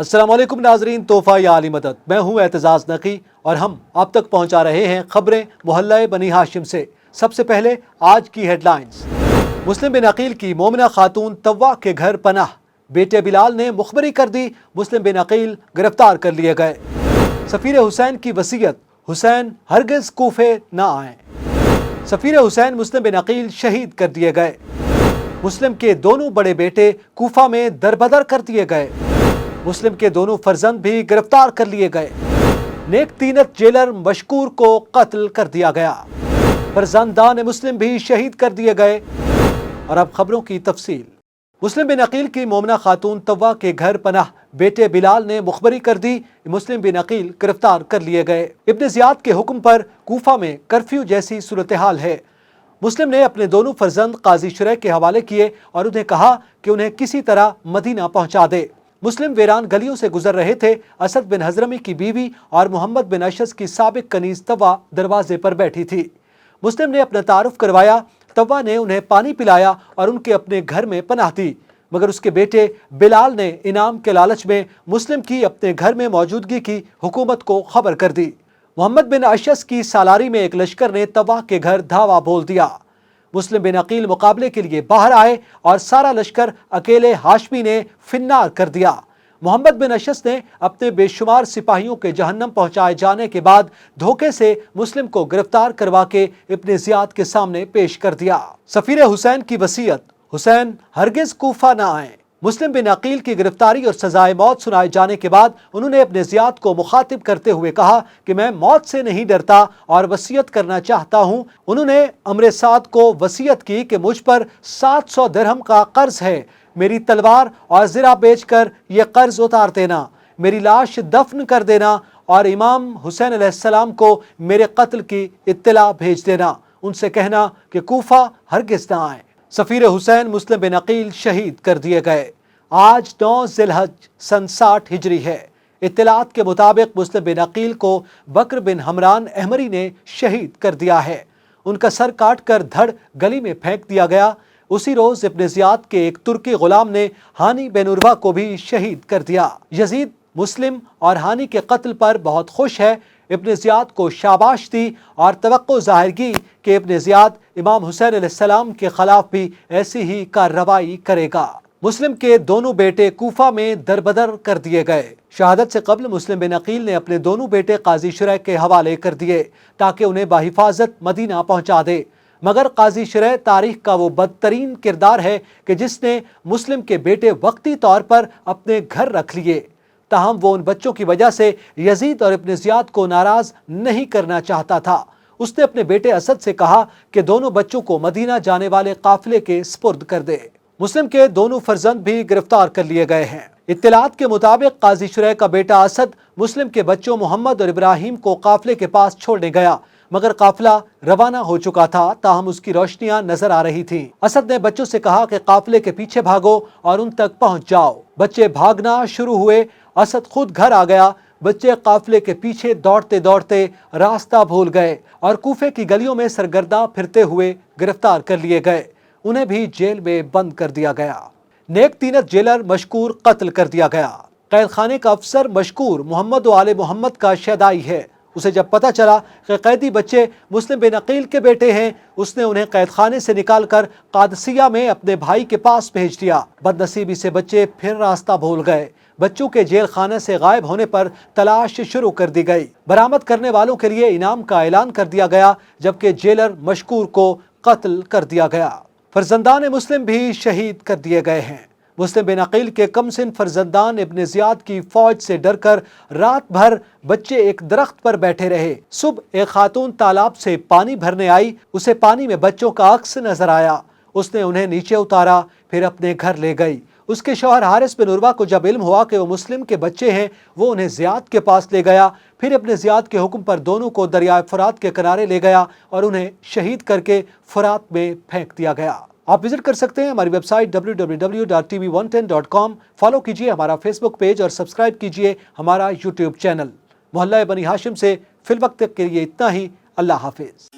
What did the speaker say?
السلام علیکم ناظرین، تحفہ یا علی مدد، میں ہوں اعتزاز نقی اور ہم آپ تک پہنچا رہے ہیں خبریں محلہ بنی ہاشم سے۔ سب سے پہلے آج کی ہیڈ لائنز۔ مسلم بن عقیل کی مومنہ خاتون طوا کے گھر پناہ، بیٹے بلال نے مخبری کر دی، مسلم بن عقیل گرفتار کر لیے گئے۔ سفیر حسین کی وصیت، حسین ہرگز کوفے نہ آئیں۔ سفیر حسین مسلم بن عقیل شہید کر دیے گئے۔ مسلم کے دونوں بڑے بیٹے کوفہ میں دربدر کر دیے گئے۔ مسلم کے دونوں فرزند بھی گرفتار کر لیے گئے۔ نیک تینت جیلر مشکور کو قتل کر دیا گیا۔ فرزندان مسلم بھی شہید کر دیے گئے۔ اور اب خبروں کی تفصیل۔ مسلم بن عقیل کی مومنہ خاتون طوا کے گھر پناہ بیٹے بلال نے مخبری کر دی، مسلم بن عقیل گرفتار کر لیے گئے۔ ابن زیاد کے حکم پر کوفہ میں کرفیو جیسی صورتحال ہے۔ مسلم نے اپنے دونوں فرزند قاضی شرح کے حوالے کیے اور انہیں کہا کہ انہیں کسی طرح مدینہ پہنچا دے۔ مسلم ویران گلیوں سے گزر رہے تھے۔ اسد بن حضرمی کی بیوی اور محمد بن اشعث کی سابق کنیز طوا دروازے پر بیٹھی تھی۔ مسلم نے اپنا تعارف کروایا۔ طوا نے انہیں پانی پلایا اور ان کے اپنے گھر میں پناہ دی، مگر اس کے بیٹے بلال نے انعام کے لالچ میں مسلم کی اپنے گھر میں موجودگی کی حکومت کو خبر کر دی۔ محمد بن اشعث کی سالاری میں ایک لشکر نے طوا کے گھر دھاوا بول دیا۔ مسلم بن عقیل مقابلے کے لیے باہر آئے اور سارا لشکر اکیلے ہاشمی نے فنار کر دیا۔ محمد بن اشعث نے اپنے بے شمار سپاہیوں کے جہنم پہنچائے جانے کے بعد دھوکے سے مسلم کو گرفتار کروا کے ابن زیاد کے سامنے پیش کر دیا۔ سفیر حسین کی وصیت، حسین ہرگز کوفہ نہ آئیں۔ مسلم بن عقیل کی گرفتاری اور سزائے موت سنائے جانے کے بعد انہوں نے ابن زیاد کو مخاطب کرتے ہوئے کہا کہ میں موت سے نہیں ڈرتا اور وصیت کرنا چاہتا ہوں۔ انہوں نے امر سعد کو وصیت کی کہ مجھ پر 700 درہم کا قرض ہے، میری تلوار اور زرہ بیچ کر یہ قرض اتار دینا، میری لاش دفن کر دینا اور امام حسین علیہ السلام کو میرے قتل کی اطلاع بھیج دینا، ان سے کہنا کہ کوفہ ہرگز نہ آئیں۔ سفیر حسین مسلم بن عقیل شہید کر دیے گئے۔ آج 9 ذی الحج سن 60 ہجری ہے۔ اطلاعات کے مطابق مسلم بن عقیل کو بکر بن حمران احمری نے شہید کر دیا ہے۔ ان کا سر کاٹ کر دھڑ گلی میں پھینک دیا گیا۔ اسی روز ابن زیاد کے ایک ترکی غلام نے ہانی بن عروہ کو بھی شہید کر دیا۔ یزید مسلم اور ہانی کے قتل پر بہت خوش ہے، ابن زیاد کو شاباش دی اور توقع ظاہر کی کہ ابن زیاد امام حسین علیہ السلام کے خلاف بھی ایسی ہی کارروائی کرے گا۔ مسلم کے دونوں بیٹے کوفہ میں دربدر کر دیے گئے۔ شہادت سے قبل مسلم بن عقیل نے اپنے دونوں بیٹے قاضی شرح کے حوالے کر دیے تاکہ انہیں بحفاظت مدینہ پہنچا دے، مگر قاضی شرح تاریخ کا وہ بدترین کردار ہے کہ جس نے مسلم کے بیٹے وقتی طور پر اپنے گھر رکھ لیے۔ تاہم وہ ان بچوں کی وجہ سے یزید اور ابن زیاد کو ناراض نہیں کرنا چاہتا تھا۔ اس نے اپنے بیٹے اسد سے کہا کہ دونوں بچوں کو مدینہ جانے والے قافلے کے سپرد کر دے۔ مسلم کے دونوں فرزند بھی گرفتار کر لیے گئے ہیں۔ اطلاعات کے مطابق قاضی شرح کا بیٹا اسد مسلم کے بچوں محمد اور ابراہیم کو قافلے کے پاس چھوڑنے گیا، مگر قافلہ روانہ ہو چکا تھا، تاہم اس کی روشنیاں نظر آ رہی تھیں۔ اسد نے بچوں سے کہا کہ قافلے کے پیچھے بھاگو اور ان تک پہنچ جاؤ۔ بچے بھاگنا شروع ہوئے۔ اسد خود گھر آ گیا۔ بچے قافلے کے پیچھے دوڑتے دوڑتے راستہ بھول گئے اور کوفے کی گلیوں میں سرگرداں پھرتے ہوئے گرفتار کر لیے گئے۔ انہیں بھی جیل میں بند کر دیا گیا۔ نیک تینت جیلر مشکور قتل کر دیا گیا۔ قید خانے کا افسر مشکور محمد و آل محمد کا شیدائی ہے۔ اسے جب پتہ چلا کہ قیدی بچے مسلم بن عقیل کے بیٹے ہیں، اس نے انہیں قید خانے سے نکال کر قادسیہ میں اپنے بھائی کے پاس بھیج دیا۔ بد نصیبی سے بچے پھر راستہ بھول گئے۔ بچوں کے جیل خانے سے غائب ہونے پر تلاش شروع کر دی گئی۔ برآمد کرنے والوں کے لیے انعام کا اعلان کر دیا گیا، جبکہ جیلر مشکور کو قتل کر دیا گیا۔ فرزندان مسلم بھی شہید کر دیے گئے ہیں۔ مسلم بن عقیل کے کم سن فرزندان ابن زیاد کی فوج سے ڈر کر رات بھر بچے ایک درخت پر بیٹھے رہے۔ صبح ایک خاتون تالاب سے پانی بھرنے آئی، اسے پانی میں بچوں کا عکس نظر آیا۔ اس نے انہیں نیچے اتارا، پھر اپنے گھر لے گئی۔ اس کے شوہر حارث بن عروہ کو جب علم ہوا کہ وہ مسلم کے بچے ہیں، وہ انہیں زیاد کے پاس لے گیا۔ پھر ابن زیاد کے حکم پر دونوں کو دریائے فرات کے کنارے لے گیا اور انہیں شہید کر کے فرات میں پھینک دیا گیا۔ آپ وزٹ کر سکتے ہیں ہماری ویب سائٹ www.tv110.com، فالو کیجئے ہمارا فیس بک پیج اور سبسکرائب کیجئے ہمارا یوٹیوب چینل۔ محلہ بنی ہاشم سے فی الوقت کے لیے اتنا ہی۔ اللہ حافظ۔